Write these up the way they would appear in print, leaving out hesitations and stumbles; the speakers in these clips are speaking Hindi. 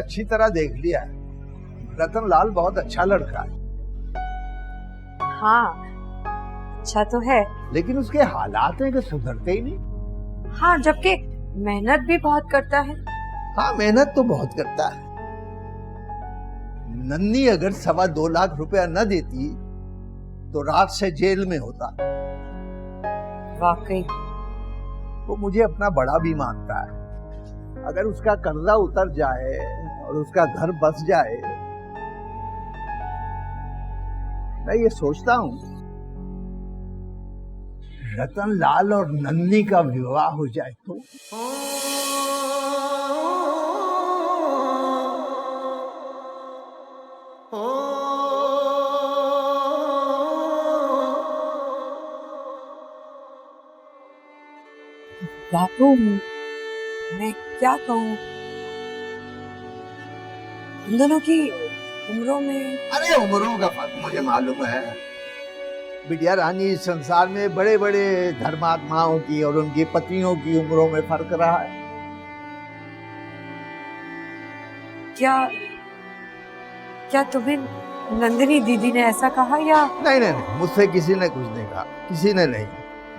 अच्छी तरह देख लिया है, रतन लाल बहुत अच्छा लड़का है। हाँ अच्छा तो है, लेकिन उसके हालात हैं कि सुधरते ही नहीं। हाँ जबकि मेहनत भी बहुत करता है। हाँ मेहनत तो बहुत करता है। नन्ही अगर 2.25 लाख रुपया न देती तो रात से जेल में होता। वाकई वो मुझे अपना बड़ा भी मानता है। अगर उसका कर्जा उतर जाए और उसका घर बस जाए, मैं ये सोचता हूं रतन लाल और नन्ही का विवाह हो जाए तो। बापू मैं क्या कहूँ, उन दोनों की उम्रों में। अरे उम्रों का फर्क मुझे मालूम है बिटिया रानी। इस संसार में बड़े बड़े धर्मात्माओं की और उनकी पत्नियों की उम्रों में फर्क रहा है। क्या तुम्हें नंदिनी दीदी ने ऐसा कहा या? नहीं नहीं नहीं, मुझसे किसी ने कुछ नहीं कहा, किसी ने नहीं।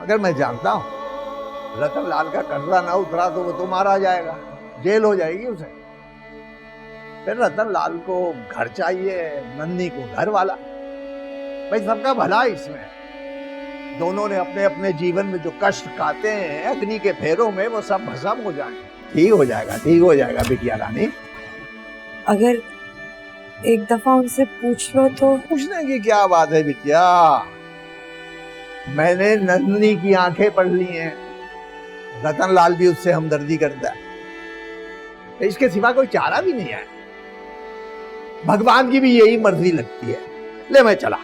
मगर मैं जानता हूँ रतन लाल का कर्जा ना उतरा तो वो तो मारा जाएगा, जेल हो जाएगी उसे। फिर रतन लाल को घर चाहिए, नन्ही को घर वाला। भाई सबका भला है इसमें। दोनों ने अपने अपने जीवन में जो कष्ट काटे हैं अग्नि के फेरों में, वो सब भस्म हो जाएंगे। ठीक हो जाएगा, ठीक हो जाएगा बिटिया रानी। अगर एक दफा उनसे पूछ लो तो। पूछने की क्या बात है बिटिया, मैंने नंदिनी की आंखें पढ़ ली हैं। रतन लाल भी उससे हमदर्दी करता है, इसके सिवा कोई चारा भी नहीं है। भगवान की भी यही मर्जी लगती है। ले मैं चला।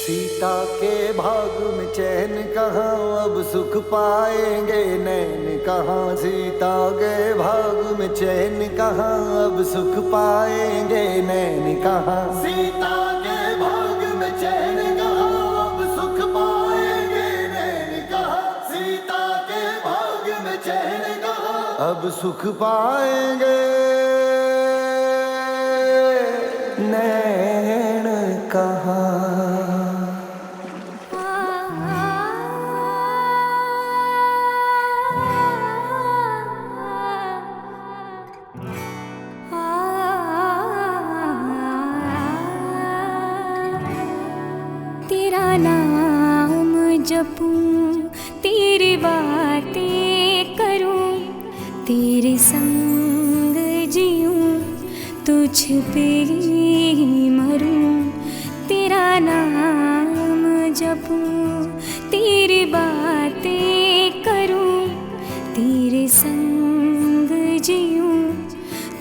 सीता के भाग में चैन कहाँ, अब सुख पाएंगे नैन कहाँ। सीता के भाग में चैन कहाँ, अब सुख पाएंगे नैन कहाँ। सीता के भाग में चैन कहाँ, अब सुख पाएंगे नैन कहाँ। सीता के भाग में चैन कहाँ, अब सुख पाएंगे नैन कहाँ। तेरा नाम जपूं, तेरी बातें करूं, तेरे संग जीऊं, तुझ पे ही मरूं। तेरा नाम जपूं, तेरी बातें करूं, तेरे संग जीऊं,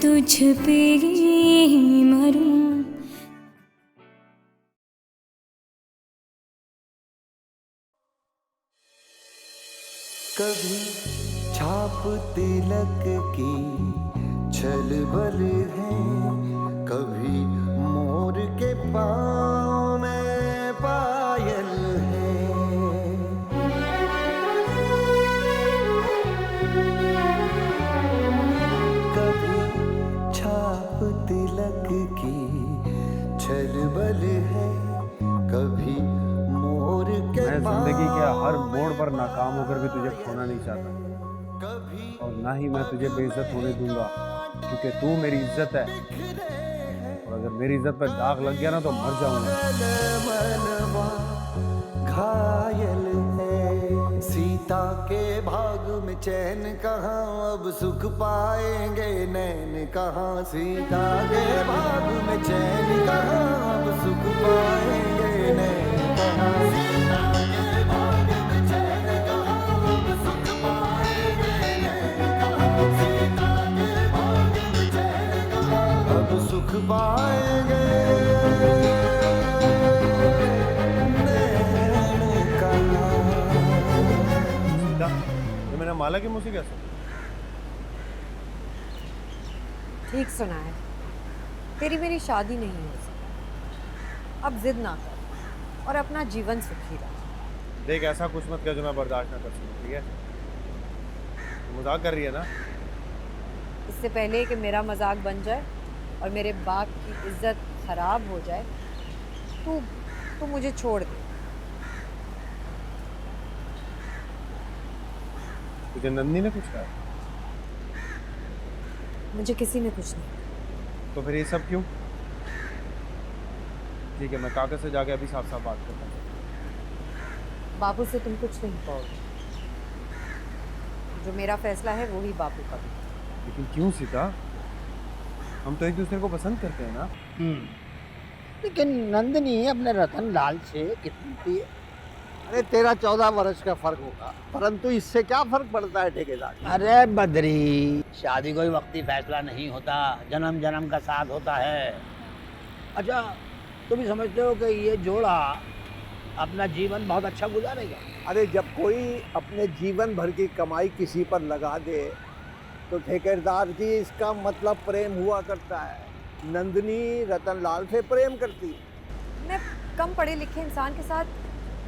तुझ पे ही मरूं। कभी छाप तिलक की छल बल है, कभी मोर के पाँव में पायल है। कभी छाप तिलक की छल बल है, कभी मोर के। मैं जिंदगी के हर मोड़ पर नाकाम होकर भी तुझे खोना नहीं चाहता, और ना ही मैं तुझे बेइज्जत होने दूंगा, क्योंकि तू मेरी इज्जत है। और अगर मेरी इज्जत पर दाग लग गया ना तो मर जाऊंगा। घायल है सीता के भाग में चैन कहाँ, अब सुख पाएंगे नैन कहाँ। सीता के भाग में चैन कहाँ, अब सुख पाएंगे नैन कहाँ। सीता के भाग में चैन कहाँ, अब सुख पाएंगे नैन कहाँ। सीता के भाग में चैन कहाँ, अब सुख पाएंगे नैन कहाँ। ये मैंने माला की मुँह से क्या सुना? ठीक सुना है, तेरी मेरी शादी नहीं हो सकती। अब जिद ना कर और अपना जीवन सुखी रख। देख ऐसा कुछ मत कर जो मैं बर्दाश्त ना कर सकूं, ठीक है? तो मजाक कर रही है ना? इससे पहले कि मेरा मजाक बन जाए और मेरे बाप की इज्जत खराब हो जाए, तू तू मुझे छोड़ दे। तुझे नंदनी ने कुछ कहा? मुझे किसी ने कुछ नहीं कहा। तो फिर ये सब क्यों? ठीक है, मैं कागज से जाके अभी साफ साफ बात करता हूँ। बापू से तुम कुछ नहीं कहोगे। जो मेरा फैसला है वो ही बापू का भी। लेकिन क्यों सीता? हम तो एक दूसरे को पसंद करते हैं ना। लेकिन नंदिनी अपने रतन लाल से कितनी प्रिय है। अरे 13-14 वर्ष का फर्क होगा, परंतु इससे क्या फर्क पड़ता है ठेकेदार? अरे बद्री, शादी कोई वक्ती फैसला नहीं होता, जन्म जन्म का साथ होता है। अच्छा, तुम भी समझते हो कि ये जोड़ा अपना जीवन बहुत अच्छा गुजारेगा? अरे जब कोई अपने जीवन भर की कमाई किसी पर लगा दे तो ठेकेदार जी इसका मतलब प्रेम हुआ करता है। नंदिनी रतनलाल से प्रेम करती है। मैं कम पढ़े लिखे इंसान के साथ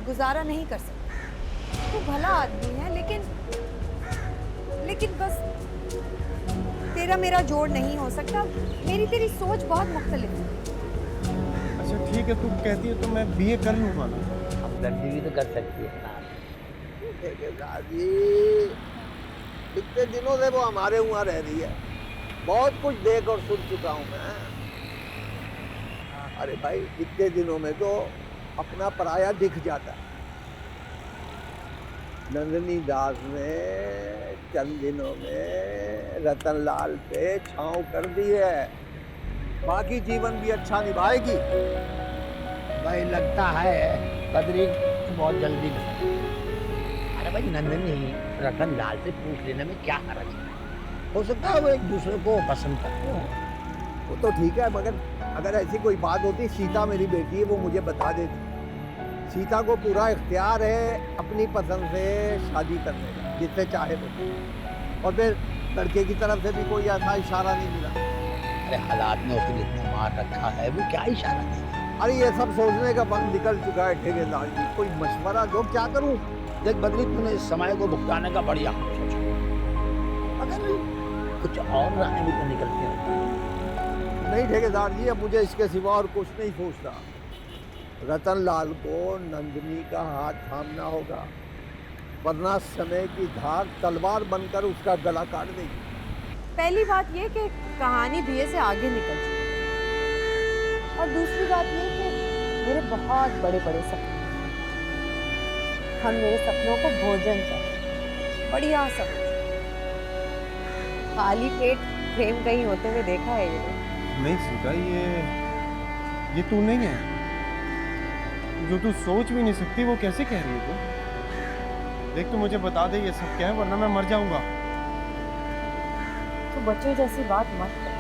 गुजारा नहीं कर सकती। तू भला आदमी है, लेकिन बस तेरा मेरा जोड़ नहीं हो सकता। मेरी तेरी सोच बहुत मुख्तलिफ है। अच्छा ठीक है, तू कहती है तो मैं बीए कर लूंगा ना। अब लड़की भी तो कर सकती है ना। ठेकेदार जी इतने दिनों से वो हमारे वहाँ रह रही है, बहुत कुछ देख और सुन चुका हूँ मैं। अरे भाई इतने दिनों में तो अपना पराया दिख जाता है। नंदिनी दास ने चंद दिनों में रतनलाल पे छांव कर दी है, बाकी जीवन भी अच्छा निभाएगी। भाई लगता है बद्री बहुत जल्दी में। अरे भाई नंदिनी रतन लाल से पूछ लेने में क्या हर्ज है? हो सकता है वो एक दूसरे को पसंद करते हो। वो तो ठीक है, मगर अगर ऐसी कोई बात होती, सीता मेरी बेटी है, वो मुझे बता देती। सीता को पूरा इख्तियार है अपनी पसंद से शादी करने का, जिससे चाहे वो। और फिर लड़के की तरफ से भी कोई ऐसा इशारा नहीं मिला। अरे हालात में उसने जितना मार रखा है वो क्या इशारा देगा? अरे ये सब सोचने का वक्त निकल चुका है ठेकेदार जी, कोई मशवरा दो, क्या करूं? देख बद्री, तूने इस समय को भुगताने का बढ़िया सोचा, अगर कुछ और राहें भी तो निकलती हैं। नहीं ठेकेदार जी, अब मुझे इसके सिवा और कुछ नहीं सोचना। रतनलाल को नंदिनी का हाथ थामना होगा, वरना समय की धार तलवार बनकर उसका गला काट देगी। पहली बात ये कि कहानी बीए से आगे निकल चुकी है, और दूसरी बात ये कि मेरे बहुत बड़े बड़े सपने हैं। हम मेरे सपनों को भोजन चाहिए, बढ़िया सब। खाली पेट प्रेम कहीं होते हुए देखा है ये? नहीं सीता, ये तू नहीं है। जो तू सोच भी नहीं सकती वो कैसे कह रही है तू? देख, तू मुझे बता दे ये सब क्या है, वरना मैं मर जाऊंगा। तो बच्चों जैसी बात मत कर,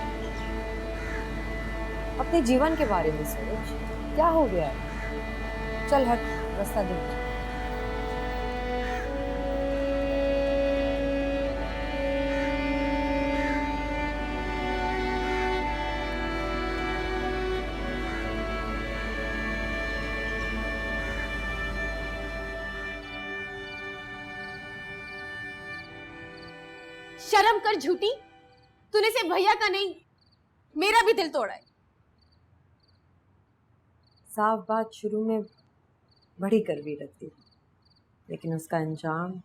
अपने जीवन के बारे में सोच। क्या हो गया है? चल हट, रास्ता दे। शर्म कर झूठी, तूने सिर्फ भैया का नहीं मेरा भी दिल तोड़ा है। साफ बात शुरू में बड़ी कड़वी लगती थी, लेकिन उसका अंजाम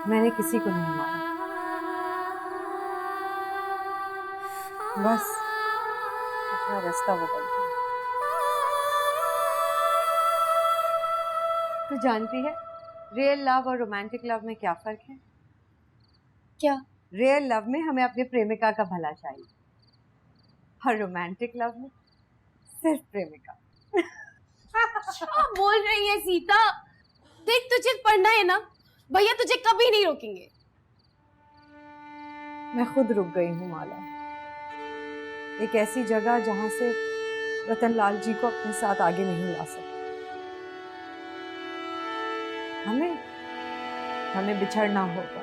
मैंने किसी को नहीं मारा, बस अपना रास्ता बदल दिया। तो जानती है रियल लव और रोमांटिक लव में क्या फर्क है? क्या? रियल लव में हमें अपने प्रेमिका का भला चाहिए और रोमांटिक लव में सिर्फ प्रेमिका। क्या बोल रही है सीता? देख, तुझे पढ़ना है ना, भैया तुझे कभी नहीं रोकेंगे। मैं खुद रुक गई हूँ माला, एक ऐसी जगह जहां से रतन लाल जी को अपने साथ आगे नहीं ला सकते। हमें बिछड़ना होगा।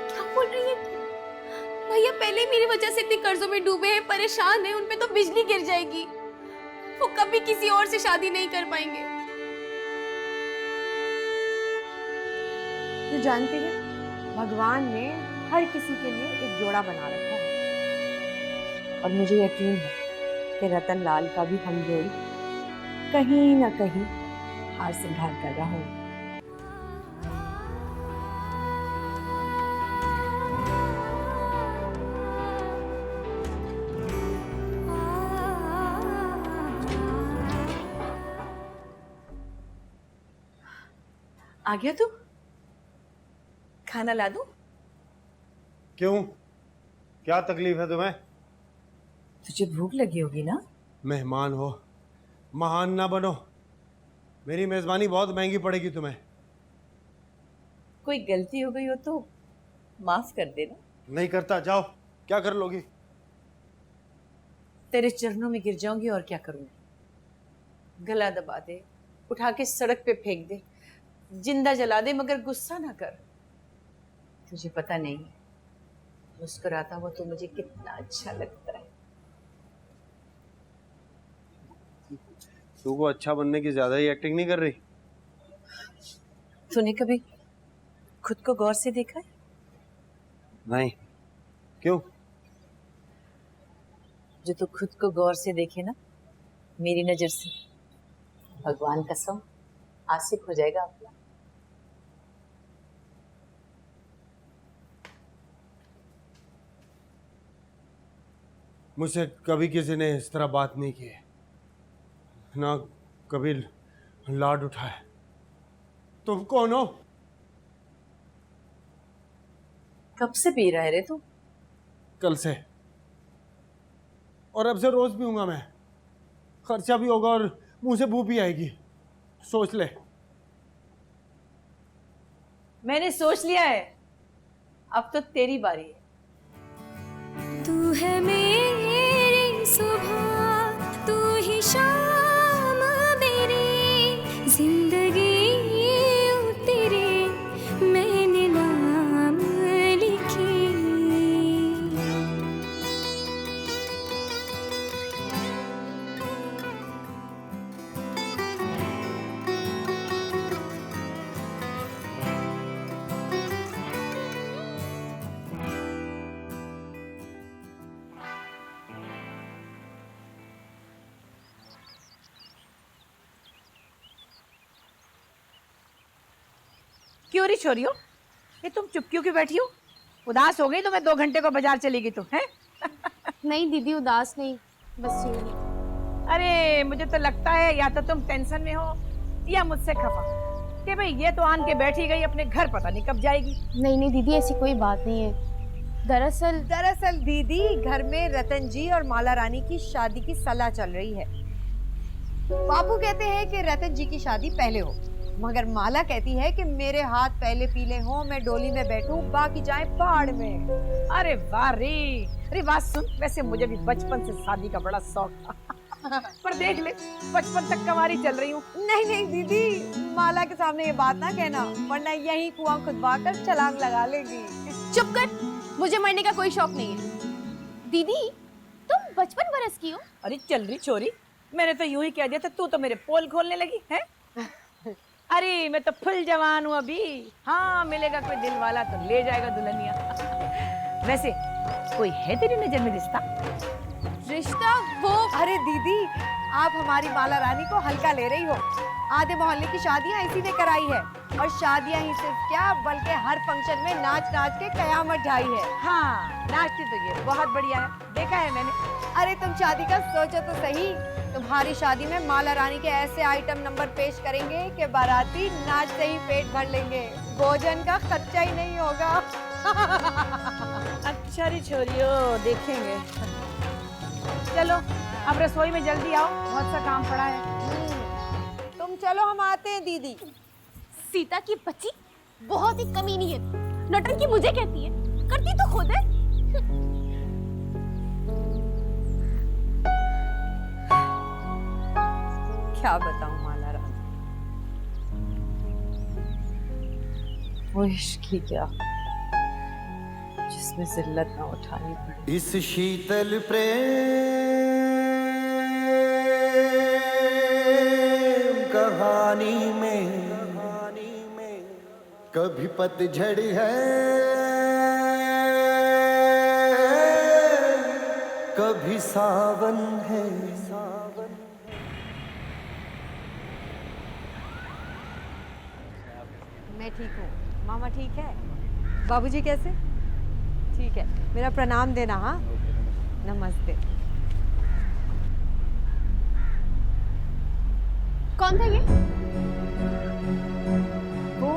क्या बोल रही है? भैया पहले ही मेरी वजह से इतने कर्जों में डूबे हैं, परेशान हैं, उन पे तो बिजली गिर जाएगी। वो कभी किसी और से शादी नहीं कर पाएंगे। तो जानती है भगवान ने हर किसी के लिए एक जोड़ा बना रखा है और मुझे यकीन है कि रतन लाल का भी हम जोड़ी कहीं ना कहीं हार सिंगार कर रहा होगा। आ गया तू? खाना ला दूं? क्यों, क्या तकलीफ है तुम्हें? तुझे भूख लगी होगी ना? मेहमान हो, महान ना बनो। मेरी मेजबानी बहुत महंगी पड़ेगी तुम्हें। कोई गलती हो गई हो तो माफ कर देना। नहीं करता, जाओ। क्या कर लोगी? तेरे चरणों में गिर जाऊंगी और क्या करूंगी? गला दबा दे, उठा के सड़क पे फेंक दे, जिंदा जला दे, मगर गुस्सा ना कर। तुझे पता नहीं है मुस्कुराता हुआ तो मुझे कितना अच्छा लगता है। तू को अच्छा बनने की ज्यादा ही एक्टिंग नहीं कर रही? तूने कभी खुद को गौर से देखा है? नहीं। क्यों? जो तू खुद को गौर से देखे ना, मेरी नजर से, भगवान कसम आशिक हो जाएगा अपना। मुझसे कभी किसी ने इस तरह बात नहीं की, ना कभी लाड उठाए। तुम कौन हो? कब से पी रहा है रे तू? कल से, और अब से रोज पीऊंगा मैं। खर्चा भी होगा और मुंह से बू भी आएगी। सोच ले। मैंने सोच लिया है, अब तो तेरी बारी है। तू है मेरी सुबह, तू ही शाम मेरी जिंदगी, तेरे मैंने नाम लिखे। क्यों री छोरी हो? ये तुम चुप क्यों बैठी हो? उदास हो गई तो मैं 2 घंटे को बाजार चली गई। तो है? नहीं दीदी, उदास नहीं, बस यूं ही। अरे मुझे तो लगता है या तो तुम टेंशन में हो या मुझसे खफा कि भाई ये तो आन के बैठी गई, अपने घर पता नहीं कब जाएगी। नहीं नहीं दीदी, ऐसी कोई बात नहीं है। दरअसल दीदी, घर में रतन जी और माला रानी की शादी की सलाह चल रही है। बापू कहते हैं कि रतन जी की शादी पहले हो, मगर माला कहती है कि मेरे हाथ पहले पीले हों, मैं डोली में बैठूं, बाकी जाए पहाड़ में। अरे वाह रे। अरे बात सुन, वैसे मुझे भी बचपन से शादी का बड़ा शौक था पर देख ले, बचपन तक कवारी चल रही हूँ। नहीं नहीं दीदी, माला के सामने ये बात ना कहना, वरना यही कुआं खुदवा कर छलांग लगा लेगी। चुप कर, मुझे मरने का कोई शौक नहीं है। दीदी तुम 55 बरस की हो? अरे चल रही छोरी, मैंने तो यूं ही कह दिया था, तू तो मेरे पोल खोलने लगी है। अरे मैं तो फुल जवान हूँ अभी। हाँ, मिलेगा कोई दिल वाला तो ले जाएगा दुल्हनिया। वैसे कोई है तेरी नजर में रिश्ता? रिश्ता? वो अरे दीदी, आप हमारी माला रानी को हल्का ले रही हो। आधे मोहल्ले की शादियां इसी ने कराई है, और शादियां ही सिर्फ क्या बल्कि हर फंक्शन में नाच नाच के कयामत ढाई है। हाँ, नाचती तो ये बहुत बढ़िया है, देखा है मैंने। अरे तुम शादी का सोचो तो सही, तुम्हारी शादी में माला रानी के ऐसे आइटम नंबर पेश करेंगे कि बाराती नाचते ही पेट भर लेंगे, भोजन का खर्चा ही नहीं होगा। अच्छा री छोरियो, देखेंगे। चलो अब रसोई में जल्दी आओ, बहुत सा काम पड़ा है। तुम चलो, हम आते हैं दीदी। सीता की बच्ची बहुत ही कमीनी है, नौटंकी मुझे कहती है, करती तो खुद है। क्या बताऊं माला रानी, वो इश्क ही क्या जिसमें जिल्लत ना उठानी पड़े। इस शीतल प्रेम कहानी में कभी पतझड़ है, कभी सावन है। मैं ठीक हूँ, मामा ठीक है, बाबूजी कैसे? ठीक है, मेरा प्रणाम देना। हाँ, नमस्ते। कौन था ये? वो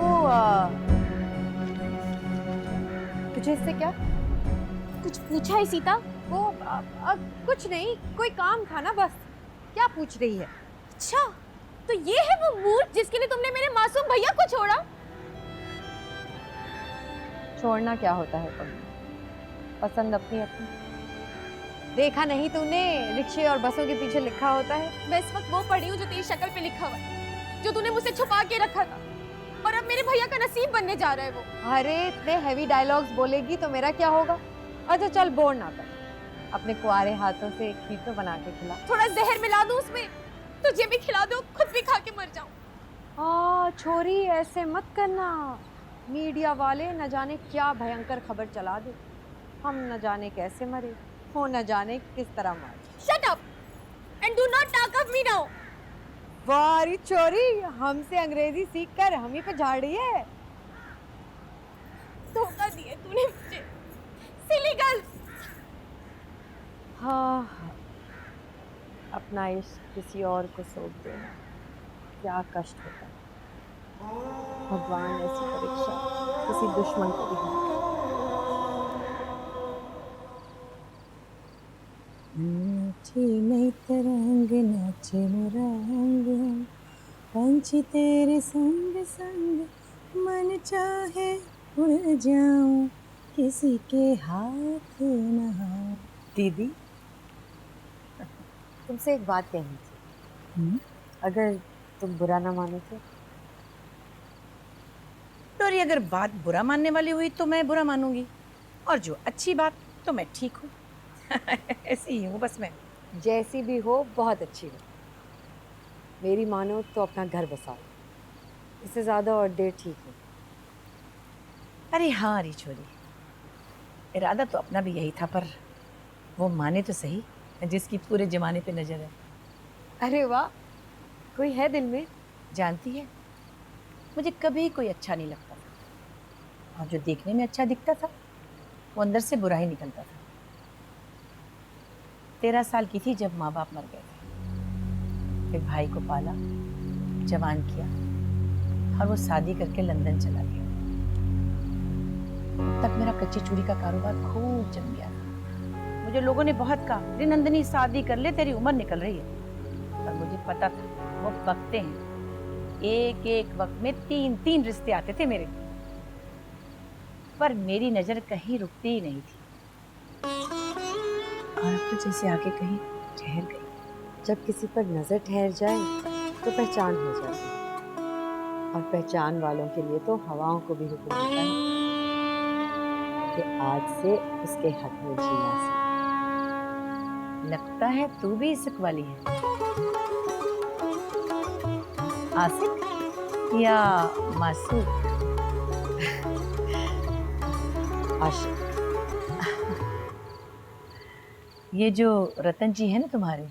तुझे इससे क्या? कुछ पूछा है सीता? वो कुछ नहीं, कोई काम था ना बस। क्या पूछ रही है? अच्छा, तो ये है वो मूर्ख जिसके लिए तुमने मेरे मासूम भैया को छोड़ा? छोड़ना क्या होता है तुम, पसंद अपनी अपनी। देखा नहीं तूने, रिक्शे और बसों के पीछे लिखा होता है। मैं इस वक्त वो पढ़ी हूँ जो तेरी शक्ल पे लिखा हुआ है, जो तूने मुझसे छुपा के रखा था, और अब मेरे भैया का नसीब बनने जा रहा है वो। अरे इतने हैवी डायलॉग्स बोलेगी तो मेरा क्या होगा? अच्छा चल, बोर ना कर, अपने कुआरे हाथों से खीर तो बना के खिला। थोड़ा जहर मिला दूं उसमें, तुझे भी खिला दो, खुद भी खा के मर जाऊं। छोरी ऐसे मत करना, मीडिया वाले न जाने क्या भयंकर खबर चला दे, हम न जाने कैसे मरे, वो न जाने किस तरह मारे। Shut up and do not talk of me now. वारी छोरी, हमसे अंग्रेजी सीख कर हम ही पे झाड़ रही है। धोखा दिया तूने मुझे, सिली गर्ल। हाँ, अपना इश्क किसी और को सौंप देना क्या कष्ट होता है। भगवान ऐसी परीक्षा किसी दुश्मन को भी नहीं। नाचे नई तरंग, नाचे मोरा अंग, पंछी तेरे संग संग, मन चाहे उड़ जाऊं, किसी के हाथ न हो। दीदी, तुमसे एक बात कहनी थी, अगर तुम बुरा ना मानो तो। डोरी, अगर बात बुरा मानने वाली हुई तो मैं बुरा मानूंगी, और जो अच्छी बात तो मैं ठीक हूँ। ऐसी ही हूँ बस मैं। जैसी भी हो, बहुत अच्छी हो। मेरी मानो तो अपना घर बसाओ, इससे ज़्यादा और देर ठीक है। अरे हाँ री छोरी, इरादा तो अपना भी यही था, पर वो माने तो सही जिसकी पूरे जमाने पे नजर है। अरे वाह, कोई है दिल में? जानती है, मुझे कभी कोई अच्छा नहीं लगता था, और जो देखने में अच्छा दिखता था वो अंदर से बुरा ही निकलता था। 13 साल की थी जब माँ बाप मर गए थे, फिर भाई को पाला, जवान किया, और वो शादी करके लंदन चला गया। तब तक मेरा कच्ची चूड़ी का कारोबार खूब जम गया था। मुझे लोगों ने बहुत कहा, रे नंदनी शादी कर ले, तेरी उम्र निकल रही है। पर मुझे पता था वो बकते हैं, एक एक वक्त में 3-3 रिश्ते आते थे मेरे, पर मेरी नजर कहीं रुकती ही नहीं थी। और अब तो जैसे आके कहीं ठहर गई। जब किसी पर नजर ठहर जाए तो पहचान हो जाती है, और पहचान वालों के लिए तो हवाओं को भी हुक्म होता है कि आज से उसके हक में जीना सीख। लगता है तू भी इश्क वाली है। आशिक या मासूक? आशिक। ये जो रतन जी है ना तुम्हारे,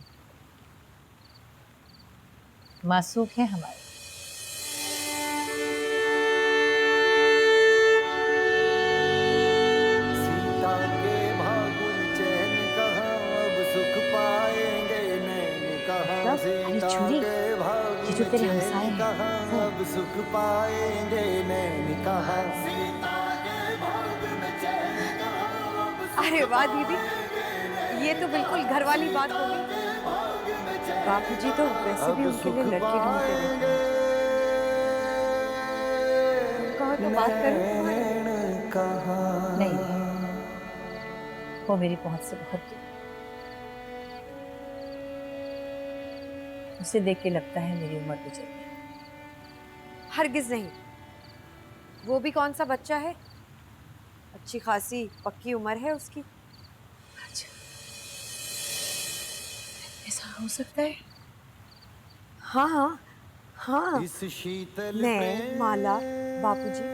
मासूक है हमारे। जो तेरे हमसाए हैं, कहाँ वो। अब सुख पाएंगे नैन कहाँ सीता के भाग में चैन कहाँ अब सुख अरे वाह दीदी, ये तो बिल्कुल घर वाली बात होगी। बापूजी तो वैसे भी उनके लिए लड़की ढूंढते रहते हैं। कहो तो बात करूं? नैन कहाँ नहीं, वो मेरी पहुंच से बहुत दूर। उसे देख के लगता है मेरी उम्र गुजर गई। हरगिज नहीं, वो भी कौन सा बच्चा है, अच्छी खासी पक्की उम्र है उसकी। अच्छा, ऐसा हो सकता है? हाँ हाँ हाँ, इस शीतल मैं, माला, बापूजी,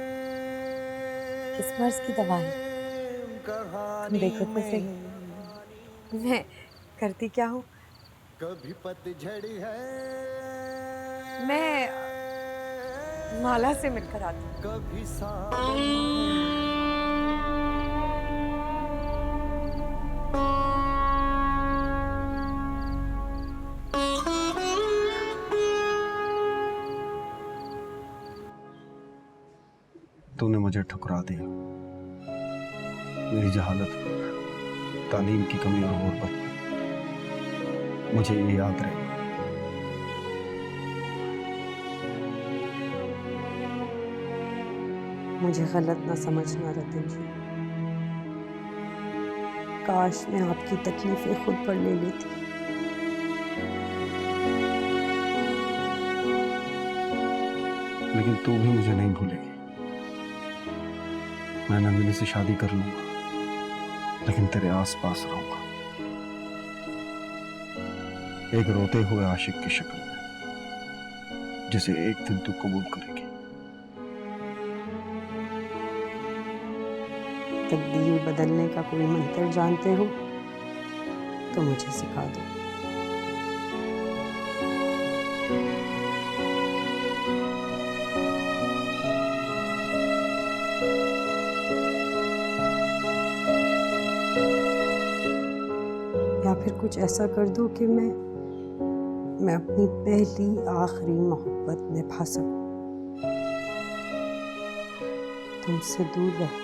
किस मर्ज की दवा है? तुम देखो तो सही, मैं करती क्या हूँ। कभी पतझड़ है मैं माला से मिलकर आती हूँ। कभी तूने मुझे ठुकरा दिया। मेरी जहालत, तालीम की कमी और गुर्बत, मुझे ये याद रहेगा। मुझे गलत ना समझना रतन जी, काश मैं आपकी तकलीफें खुद पर ले लेती। लेकिन तू भी मुझे नहीं भूलेगी। मैं नंदिनी से शादी कर लूंगा, लेकिन तेरे आसपास रहूंगा, एक रोते हुए आशिक की शक्ल में, जिसे एक दिन तू कबूल करेगी। तकदीर बदलने का कोई मंत्र जानते हो तो मुझे सिखा दो। या फिर कुछ ऐसा कर दो कि मैं अपनी पहली आखिरी मोहब्बत निभा सकूं, तुमसे दूर रह।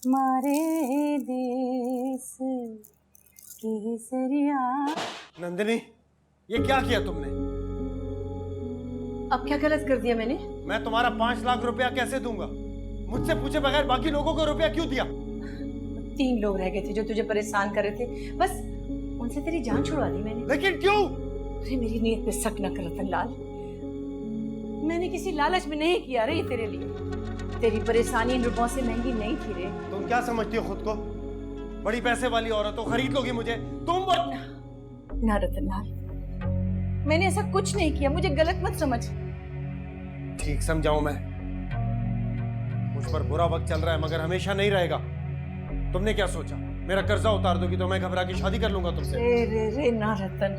मारे देश केसरिया। नंदिनी, ये क्या किया तुमने? अब क्या गलत कर दिया मैंने? मैं तुम्हारा 5 लाख रुपया कैसे दूंगा? मुझसे पूछे बगैर बाकी लोगों को रुपया क्यों दिया? 3 लोग रह गए थे जो तुझे परेशान कर रहे थे, बस उनसे तेरी जान छुड़वा दी मैंने। लेकिन क्यों? अरे मेरी नीयत पे शक न कर रतन लाल, मैंने किसी लालच में नहीं किया रे ये तेरे लिए। तेरी परेशानी इन रुपयों से महंगी नहीं थी रे। तुम क्या समझती हो खुद को? बड़ी पैसे वाली औरत हो, खरीद लोगी मुझे तुम? ना रतन लाल, मैंने ऐसा कुछ नहीं किया, मुझे गलत मत समझ। ठीक समझाऊं मैं? मुझ पर बुरा वक्त चल रहा है मगर हमेशा नहीं रहेगा। तुमने क्या सोचा मेरा कर्जा उतार दोगी तो मैं घबरा के शादी कर लूंगा तुमसे? रे रे रे ना रतन,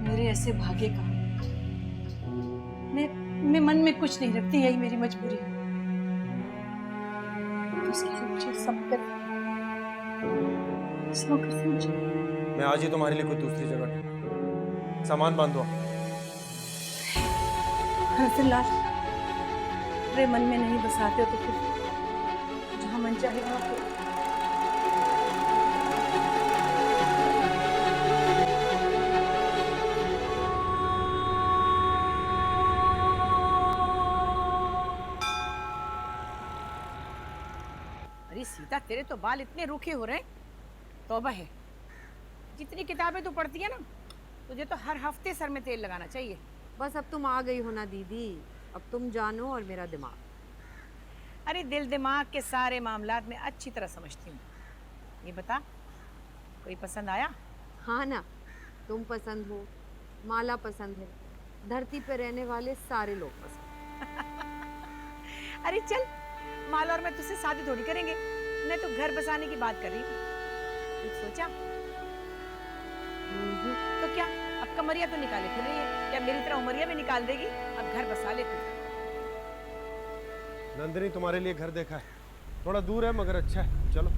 मेरे ऐसे भाग्य का मैं मन में कुछ नहीं रखती, यही मेरी मजबूरी है। उसके लिए मुझे समझ मैं आज ही तुम्हारे लिए कोई दूसरी जगह ढूंढूंगा। सामान बांधो। रतन लाल, मेरे मन में नहीं बसाते हो तो फिर जहाँ मन चाहे वहाँ पे। अरे सीता, तेरे तो बाल इतने रूखे हो रहे हैं, तौबा है। जितनी किताबें तू पढ़ती है ना, तुझे तो हर हफ्ते सर में तेल लगाना चाहिए। बस अब तुम आ गई हो ना दीदी, अब तुम जानो और मेरा दिमाग। अरे दिल दिमाग के सारे मामलात में अच्छी तरह समझती हूँ। ये बता, कोई पसंद आया? हाँ ना, तुम पसंद हो, माला पसंद है, धरती पे रहने वाले सारे लोग पसंद। अरे चल, माला और मैं तुझसे शादी थोड़ी करेंगे, मैं तो घर बसाने की बात कर रही थी। कुछ सोचा? तो क्या अब कमरिया तो निकाले फिर रही है, क्या मेरी तरह उमरिया में निकाल देगी? अब घर बसा ले तू। नंदिनी, तुम्हारे लिए घर देखा है, थोड़ा दूर है मगर अच्छा है, चलो।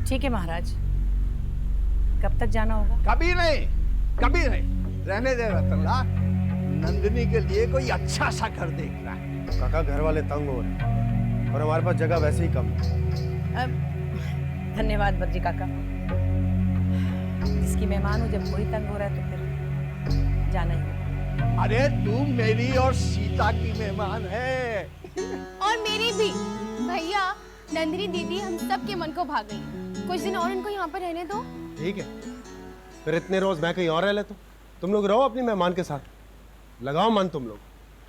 ठीक है महाराज, कब तक जाना होगा? कभी नहीं, कभी नहीं। रहने दे रतनलाल, नंदिनी के लिए कोई अच्छा सा घर देख रहा है। काका घर वाले तंग हो रहे हैं और हमारे पास जगह वैसे ही कम है। धन्यवाद बद्री काका। जिसकी मेहमान हो, जब कोई तंग हो रहा है तो फिर जाना ही होगा। अरे तू मेरी और सीता की मेहमान है। और मेरी भी। भैया, नंदिनी दीदी हम सब के मन को भा गई। कुछ दिन और इनको यहाँ पर रहने दो। ठीक है, फिर इतने रोज मैं कहीं और रह लेता हूँ, तुम लोग रहो अपनी मेहमान के साथ, लगाओ मन तुम लोग।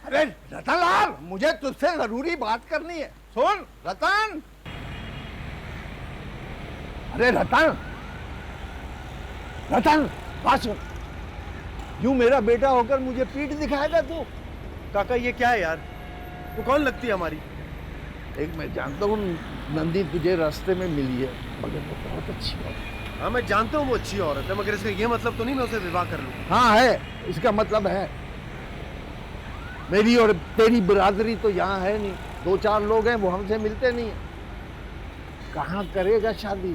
अरे रतनलाल, मुझे तुझसे जरूरी बात करनी है। सुन रतन, अरे रतन, रतन बात सुन। यूं मेरा बेटा होकर मुझे पीठ दिखाएगा तू? काका ये क्या है यार, वो कौन लगती है हमारी? एक मैं जानता हूँ नंदी तुझे रास्ते में मिली है, मगर वो बहुत अच्छी औरत है। हाँ मैं जानता हूँ वो अच्छी औरत है, मगर इसका ये मतलब तो नहीं मैं उसे विवाह कर लूँ। हाँ है, इसका मतलब है। मेरी और तेरी बिरादरी तो यहाँ है नहीं, 2-4 लोग हैं, वो हमसे मिलते नहीं है। कहाँ करेगा शादी?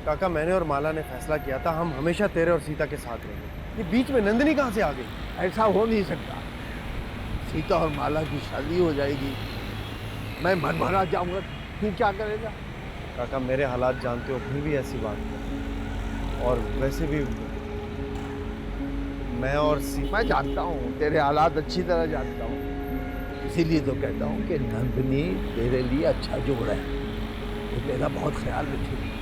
काका मैंने और माला ने फैसला किया था हम हमेशा तेरे और सीता के साथ रहेंगे। ये बीच में नंदिनी कहाँ से आ गई? ऐसा हो नहीं सकता। सीता और माला की शादी हो जाएगी, मैं मन भरा जाऊंगा, तू क्या करेगा? काका मेरे हालात जानते हो, फिर भी ऐसी बात है। और वैसे भी मैं और मैं जानता हूँ तेरे हालात अच्छी तरह जानता हूँ, इसीलिए तो कहता हूँ कि नंदिनी तेरे लिए अच्छा जोड़ है, तो तेरा बहुत ख्याल रखेगी।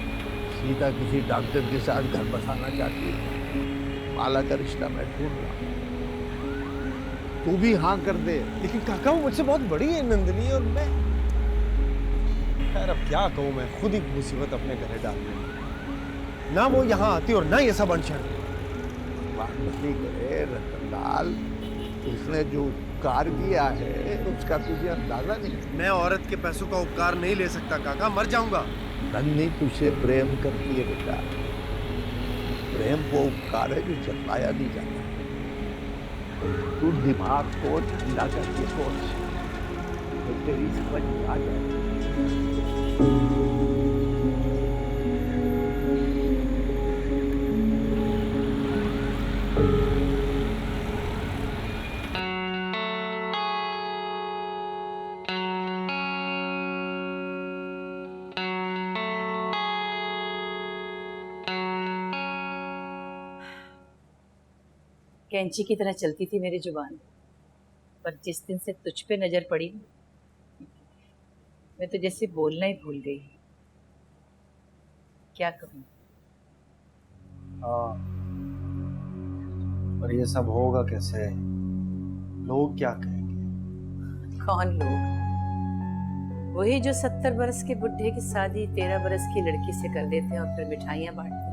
सीता किसी डॉक्टर के साथ घर बसाना चाहती है, माला का रिश्ता मैं ढूंढ रहा हूँ, तू भी हाँ कर दे। लेकिन काका वो मुझसे बहुत बड़ी है नंदिनी, और मैं खैर अब क्या कहूँ, मैं खुद ही मुसीबत अपने घरे डाल रही। ना वो यहाँ आती और ना ये सब अनशन। बात नहीं करे रतनलाल, उसने जो उपकार किया है उसका तुझे अंदाजा नहीं। मैं औरत के पैसों का उपकार नहीं ले सकता काका, मर जाऊंगा। नन्नी तुझसे प्रेम करती है बेटा, प्रेम वो उपकार है जो जताया नहीं जाता। तू दिमाग को ठंडा करके सोच, तो तेरी समझ में आ जाए। कैंची की तरह चलती थी मेरी जुबान, पर जिस दिन से तुझ पे नजर पड़ी मैं तो जैसे बोलना ही भूल गई। क्या कहूँ? पर ये सब होगा कैसे? लोग क्या कहेंगे? कौन लोग? वही जो 70 बरस के बुढ़े की शादी 13 बरस की लड़की से कर देते हैं और फिर मिठाइयां बांटते हैं।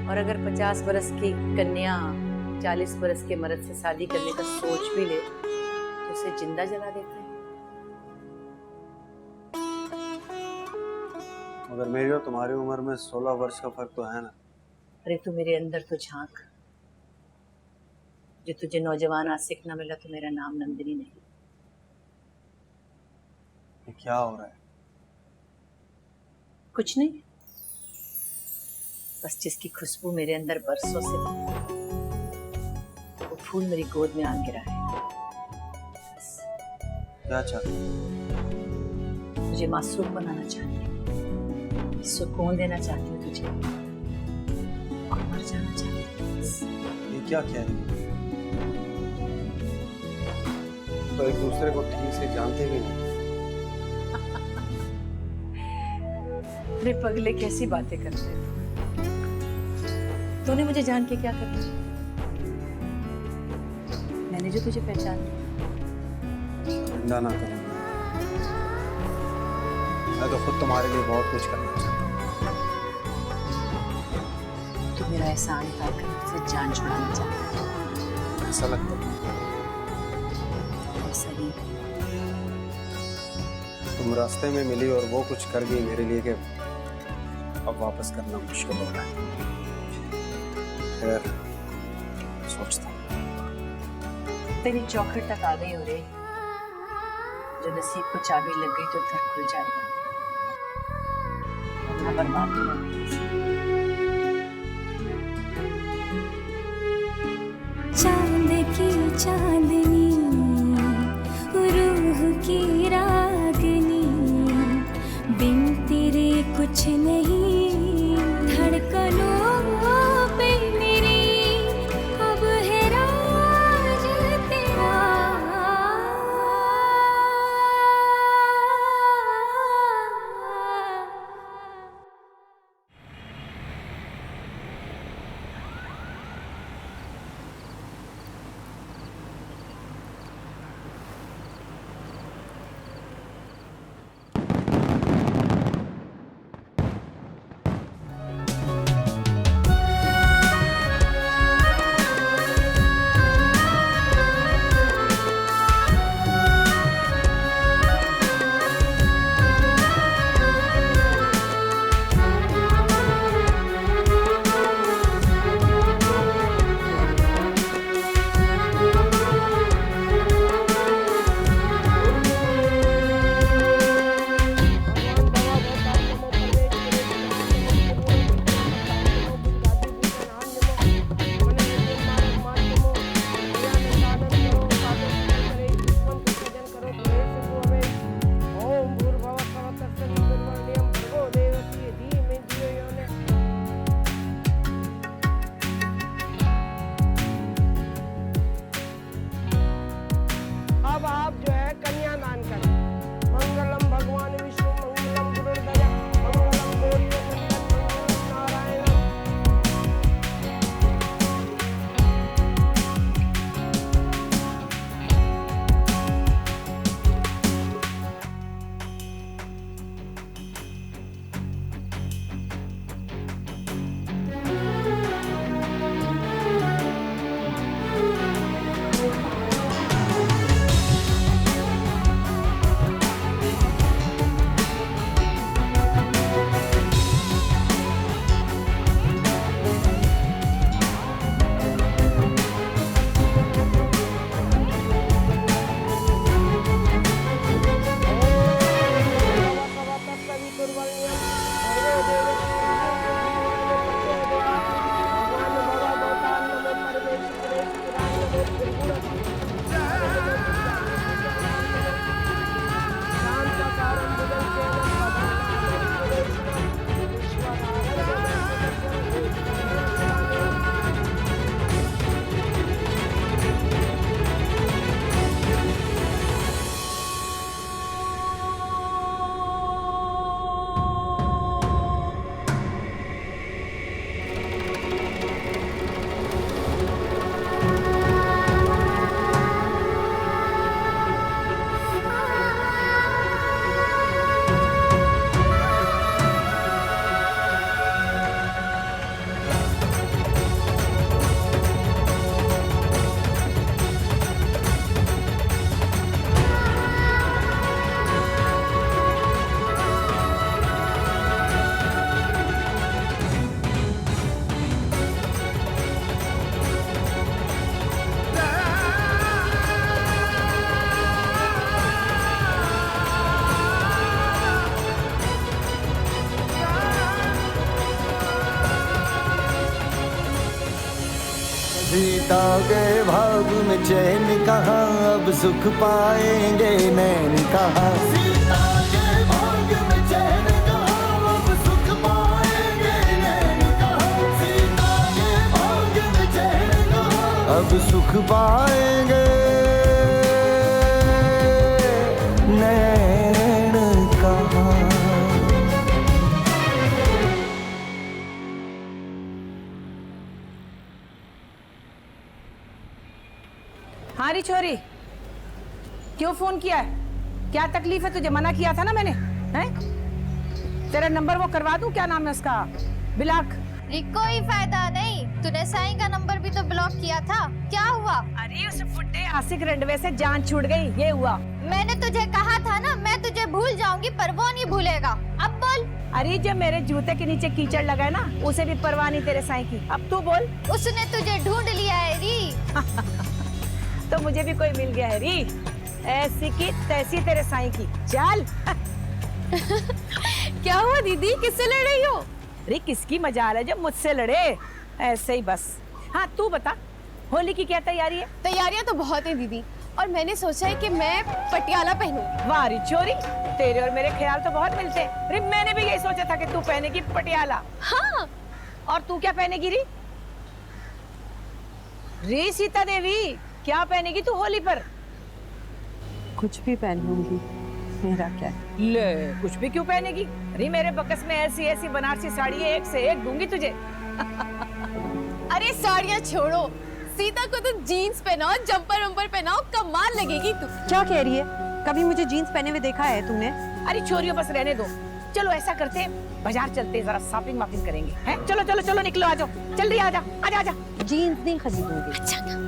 और अगर 50 बरस की कन्या 40 बरस के मर्द से शादी करने का सोच भी ले तो उसे जिंदा जला देते हैं। मगर मेरी और तुम्हारी उम्र में 16 वर्ष का फर्क तो है ना। अरे तू मेरे अंदर तो झांक, जो तुझे नौजवान आशिक ना मिला तो मेरा नाम नंदिनी नहीं। ये क्या हो रहा है? कुछ नहीं, बस जिसकी खुशबू मेरे अंदर बरसों से थी वो फूल मेरी गोद में आ गिरा है। बस। क्या चाहती हो? तुझे मासूम बनाना चाहती हूँ, सुकून देना चाहती हूँ तुझे, और मर जाना चाहती हूँ। बस। ये क्या कह रही है? तो एक दूसरे को ठीक से जानते भी नहीं। अरे पगले, कैसी बातें करते हैं? तूने मुझे जान के क्या करना? मैंने जो तुझे पहचान लिया। ठंडा ना करो, मैं तो खुद तुम्हारे लिए बहुत कुछ करना चाहता हूँ। तू मेरा एहसान उतार कर मुझसे जान छुड़ाना चाहता है। ऐसा लगता है ऐसा नहीं। तुम रास्ते में मिली और वो कुछ कर गई मेरे लिए कि अब वापस करना मुश्किल हो रहा है। खैर सोचता हूँ। तेरी चौखट तक आ गई हो रे, जो नसीब को चाबी लग गई तो घर खुल जाएगा। बर्बाद हो गई। चांद की चांदनी रूह की रागनी बिन तेरे कुछ नहीं धड़कनों पे मेरी अब है राज तेरा। अब आप जो है कन्यादान करें। मंगलम भगवान विष्णु मंगलम गुरुर्दया मंगलम गौरी मंगलम नारायण। सीता के भाग में चैन कहाँ अब सुख पाएंगे नैन कहाँ। सीता के भाग में चैन कहाँ अब सुख पाएंगे नैन कहाँ। सीता के भाग में चैन कहाँ अब सुख पाएंगे नैन कहाँ। हाँ री छोरी, क्यों फोन किया है? क्या तकलीफ है तुझे? मना किया था ना मैंने, हैं? तेरा नंबर वो करवा दूं? क्या नाम है उसका? बिलाक। कोई फायदा नहीं, तूने साईं का नंबर भी तो ब्लॉक किया था, क्या हुआ? अरे उस फुट्टे आशिक रंडवे से जान छूट गई, ये हुआ। मैंने तुझे कहा था ना मैं तुझे भूल जाऊंगी, पर वो नहीं भूलेगा। अब बोल। अरे जो मेरे जूते के नीचे कीचड़ लगा है ना, उसे भी परवाह नहीं तेरे साईं की। अब तू बोल। उसने तुझे ढूंढ लिया है री। तो मुझे भी कोई मिल गया है री, ऐसी की तैसी तेरे साईं की। चल। क्या हुआ दीदी, किससे लड़ रही हो? अरे किसकी मजाल है जब मुझसे लड़े, ऐसे ही बस। हाँ तू बता, होली की क्या तैयारी है? तैयारियां तो बहुत है दीदी, और मैंने सोचा है कि मैं पटियाला पहनूं। वारी चोरी, तेरे और मेरे ख्याल तो बहुत मिलते हैं। अरे मैंने भी यही सोचा था कि तू पहनेगी पटियाला। हाँ। और तू क्या पहनेगी री? रे सीता देवी, क्या पहनेगी तू होली पर? कुछ भी पहन लूंगी, मेरा क्या है। ले, कुछ भी क्यों पहनेगी? अरे मेरे बकस में ऐसी ऐसी बनारसी साड़ी है, एक से एक दूंगी तुझे। अरे साड़ियाँ छोड़ो, सीता को तो जीन्स पहनाओ, जंपर वंपर पहनाओ, कमाल लगेगी तू। क्या कह रही है? कभी मुझे जीन्स पहने हुए देखा है तूने? अरे छोरियों बस रहने दो। चलो ऐसा करते हैं, बाजार चलते हैं, जरा शॉपिंग वापिंग करेंगे। हैं? चलो चलो चलो निकलो, आ जाओ, जल्दी आ जा, आजा आजा। जीन्स नहीं खरीदूंगी। अच्छा ना?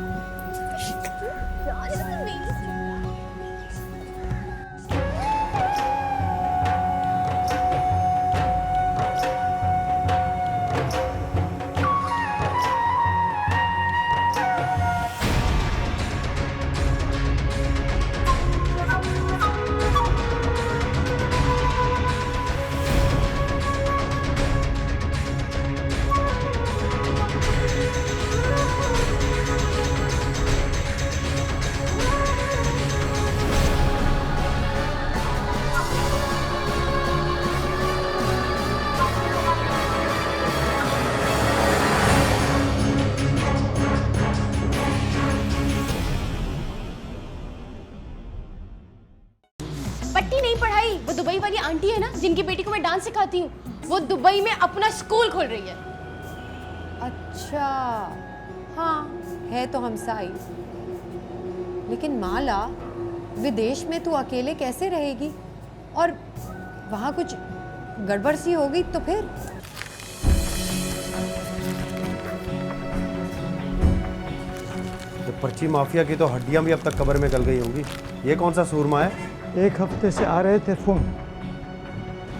पट्टी नहीं पढ़ाई, वो दुबई वाली आंटी है ना जिनकी बेटी को मैं डांस सिखाती हूँ, वो दुबई में अपना स्कूल खोल रही है। अच्छा, हाँ है तो हमसाई, लेकिन माला विदेश में तू अकेले कैसे रहेगी? और वहाँ कुछ गड़बड़ सी होगी तो फिर? तो पर्ची माफिया की तो हड्डियां भी अब तक कब्र में गल गई होंगी। ये कौन सा सूरमा है? एक हफ्ते से आ रहे थे फोन,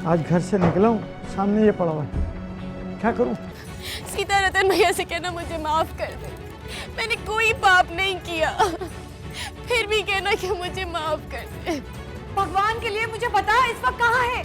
आज घर से निकला हूँ, सामने ये पड़ा हुआ है, क्या करूँ? सीता रतन भैया से कहना मुझे माफ कर दे, मैंने कोई पाप नहीं किया, फिर भी कहना कि मुझे माफ कर दे। भगवान के लिए मुझे बता, इस वक्त कहाँ है?